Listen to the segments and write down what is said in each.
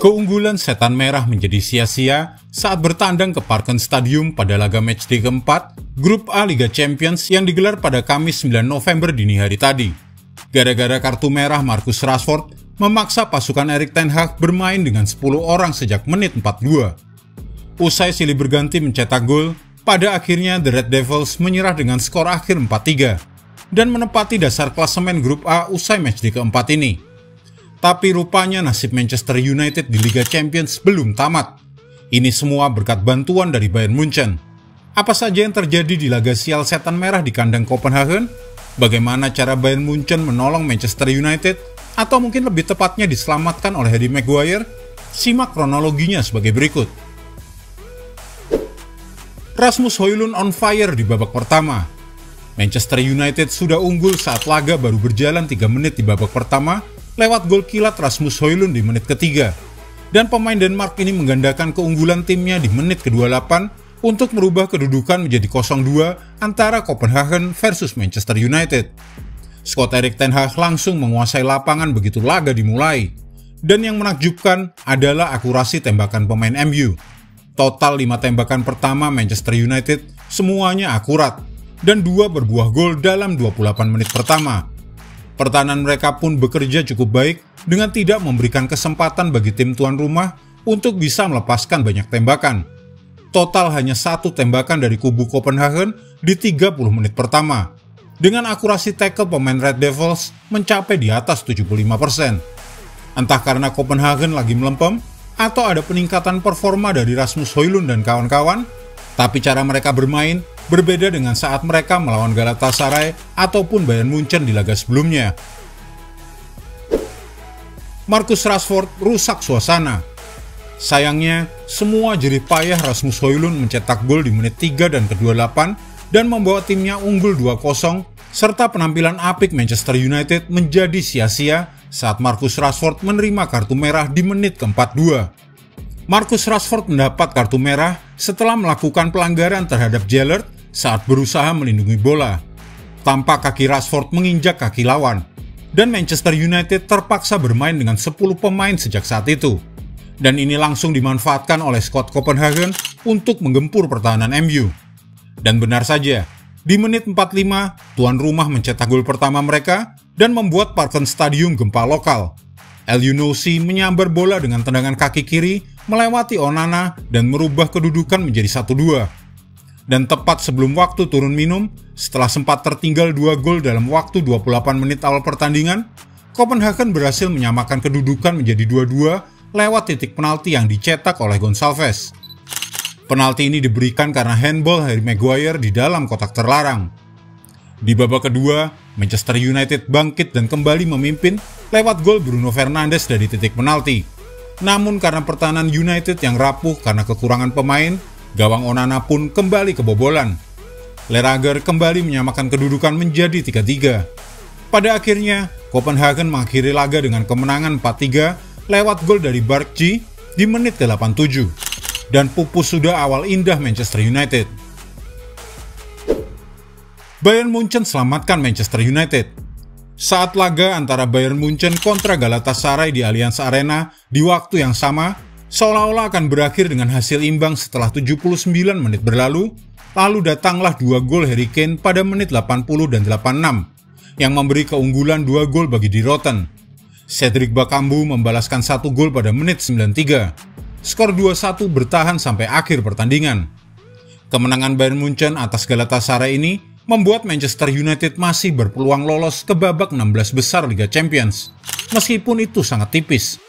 Keunggulan Setan Merah menjadi sia-sia saat bertandang ke Parken Stadium pada laga matchday keempat Grup A Liga Champions yang digelar pada Kamis 9 November dini hari tadi. Gara-gara kartu merah, Marcus Rashford memaksa pasukan Erik ten Hag bermain dengan 10 orang sejak menit 42. Usai silih berganti mencetak gol, pada akhirnya The Red Devils menyerah dengan skor akhir 4-3 dan menempati dasar klasemen Grup A usai matchday keempat ini. Tapi rupanya nasib Manchester United di Liga Champions belum tamat. Ini semua berkat bantuan dari Bayern Munchen. Apa saja yang terjadi di laga sial Setan Merah di kandang Copenhagen? Bagaimana cara Bayern Munchen menolong Manchester United? Atau mungkin lebih tepatnya diselamatkan oleh Harry Maguire? Simak kronologinya sebagai berikut. Rasmus Højlund on fire di babak pertama. Manchester United sudah unggul saat laga baru berjalan 3 menit di babak pertama lewat gol kilat Rasmus Højlund di menit ketiga. Dan pemain Denmark ini menggandakan keunggulan timnya di menit ke-28 untuk merubah kedudukan menjadi 0-2 antara Copenhagen versus Manchester United. Scott Erik ten Hag langsung menguasai lapangan begitu laga dimulai. Dan yang menakjubkan adalah akurasi tembakan pemain MU. Total 5 tembakan pertama Manchester United semuanya akurat dan 2 berbuah gol dalam 28 menit pertama. Pertahanan mereka pun bekerja cukup baik dengan tidak memberikan kesempatan bagi tim tuan rumah untuk bisa melepaskan banyak tembakan. Total hanya 1 tembakan dari kubu Copenhagen di 30 menit pertama. Dengan akurasi tackle pemain Red Devils mencapai di atas 75%. Entah karena Copenhagen lagi melempem atau ada peningkatan performa dari Rasmus Højlund dan kawan-kawan, tapi cara mereka bermain berbeda dengan saat mereka melawan Galatasaray ataupun Bayern Munchen di laga sebelumnya. Marcus Rashford rusak suasana. Sayangnya, semua jerih payah Rasmus Højlund mencetak gol di menit 3 dan ke-28 dan membawa timnya unggul 2-0, serta penampilan apik Manchester United menjadi sia-sia saat Marcus Rashford menerima kartu merah di menit ke-42. Marcus Rashford mendapat kartu merah setelah melakukan pelanggaran terhadap Gerrard saat berusaha melindungi bola. Tampak kaki Rashford menginjak kaki lawan, dan Manchester United terpaksa bermain dengan 10 pemain sejak saat itu. Dan ini langsung dimanfaatkan oleh Scott Copenhagen untuk menggempur pertahanan MU. Dan benar saja, di menit 45, tuan rumah mencetak gol pertama mereka dan membuat Parken Stadium gempa lokal. Elyounoussi menyambar bola dengan tendangan kaki kiri melewati Onana dan merubah kedudukan menjadi 1-2. Dan tepat sebelum waktu turun minum, setelah sempat tertinggal 2 gol dalam waktu 28 menit awal pertandingan, Copenhagen berhasil menyamakan kedudukan menjadi 2-2 lewat titik penalti yang dicetak oleh Gonçalves. Penalti ini diberikan karena handball Harry Maguire di dalam kotak terlarang. Di babak kedua, Manchester United bangkit dan kembali memimpin lewat gol Bruno Fernandes dari titik penalti. Namun karena pertahanan United yang rapuh karena kekurangan pemain, gawang Onana pun kembali kebobolan. Lerager kembali menyamakan kedudukan menjadi 3-3. Pada akhirnya, Copenhagen mengakhiri laga dengan kemenangan 4-3 lewat gol dari Barkji di menit ke-87. Dan pupus sudah awal indah Manchester United. Bayern Munchen selamatkan Manchester United. Saat laga antara Bayern Munchen kontra Galatasaray di Allianz Arena di waktu yang sama, seolah-olah akan berakhir dengan hasil imbang setelah 79 menit berlalu, lalu datanglah 2 gol Harry Kane pada menit 80 dan 86, yang memberi keunggulan 2 gol bagi Die Roten. Cedric Bakambu membalaskan 1 gol pada menit 93. Skor 2-1 bertahan sampai akhir pertandingan. Kemenangan Bayern Munchen atas Galatasaray ini membuat Manchester United masih berpeluang lolos ke babak 16 besar Liga Champions, meskipun itu sangat tipis.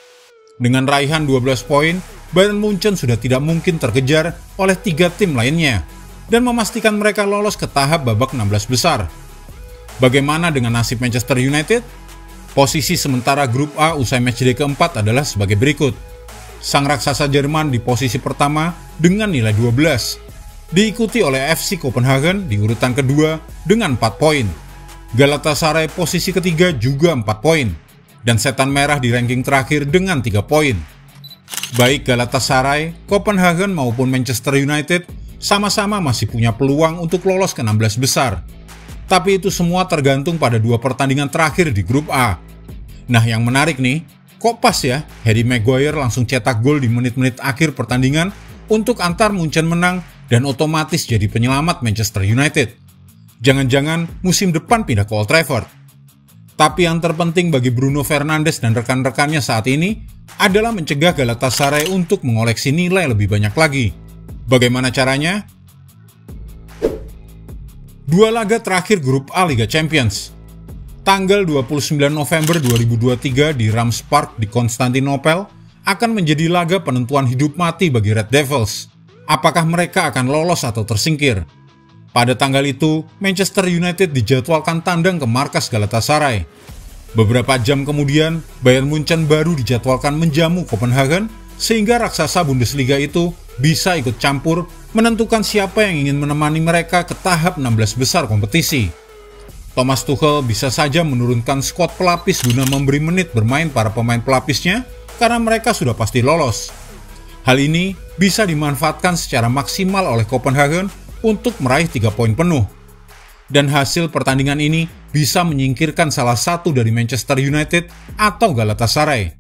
Dengan raihan 12 poin, Bayern Munchen sudah tidak mungkin terkejar oleh 3 tim lainnya dan memastikan mereka lolos ke tahap babak 16 besar. Bagaimana dengan nasib Manchester United? Posisi sementara Grup A usai matchday keempat adalah sebagai berikut. Sang raksasa Jerman di posisi pertama dengan nilai 12. Diikuti oleh FC Copenhagen di urutan kedua dengan 4 poin. Galatasaray posisi ketiga juga 4 poin. Dan Setan Merah di ranking terakhir dengan 3 poin. Baik Galatasaray, Copenhagen maupun Manchester United sama-sama masih punya peluang untuk lolos ke 16 besar. Tapi itu semua tergantung pada 2 pertandingan terakhir di Grup A. Nah yang menarik nih, Kok pas ya, Harry Maguire langsung cetak gol di menit-menit akhir pertandingan untuk antar Munchen menang dan otomatis jadi penyelamat Manchester United. Jangan-jangan musim depan pindah ke Old Trafford. Tapi yang terpenting bagi Bruno Fernandes dan rekan-rekannya saat ini adalah mencegah Galatasaray untuk mengoleksi nilai lebih banyak lagi. Bagaimana caranya? 2 laga terakhir grup A Liga Champions. Tanggal 29 November 2023 di Rams Park di Konstantinopel akan menjadi laga penentuan hidup mati bagi Red Devils. Apakah mereka akan lolos atau tersingkir? Pada tanggal itu, Manchester United dijadwalkan tandang ke markas Galatasaray. Beberapa jam kemudian, Bayern Munchen baru dijadwalkan menjamu Copenhagen, sehingga raksasa Bundesliga itu bisa ikut campur menentukan siapa yang ingin menemani mereka ke tahap 16 besar kompetisi. Thomas Tuchel bisa saja menurunkan skuad pelapis guna memberi menit bermain para pemain pelapisnya karena mereka sudah pasti lolos. Hal ini bisa dimanfaatkan secara maksimal oleh Copenhagen untuk meraih 3 poin penuh. Dan hasil pertandingan ini bisa menyingkirkan salah satu dari Manchester United atau Galatasaray.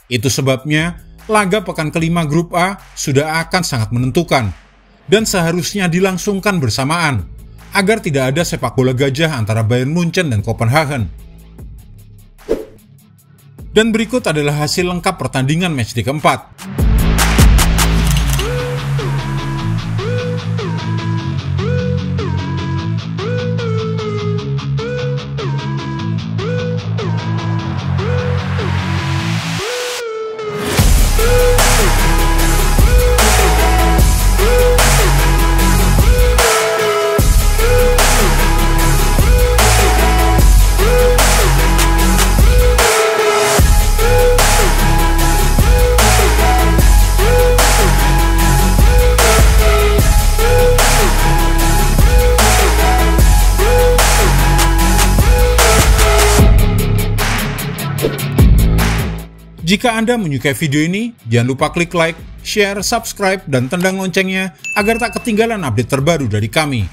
Itu sebabnya laga pekan kelima grup A sudah akan sangat menentukan dan seharusnya dilangsungkan bersamaan agar tidak ada sepak bola gajah antara Bayern Munchen dan Copenhagen. Dan berikut adalah hasil lengkap pertandingan matchday keempat. Jika Anda menyukai video ini, jangan lupa klik like, share, subscribe, dan tendang loncengnya agar tak ketinggalan update terbaru dari kami.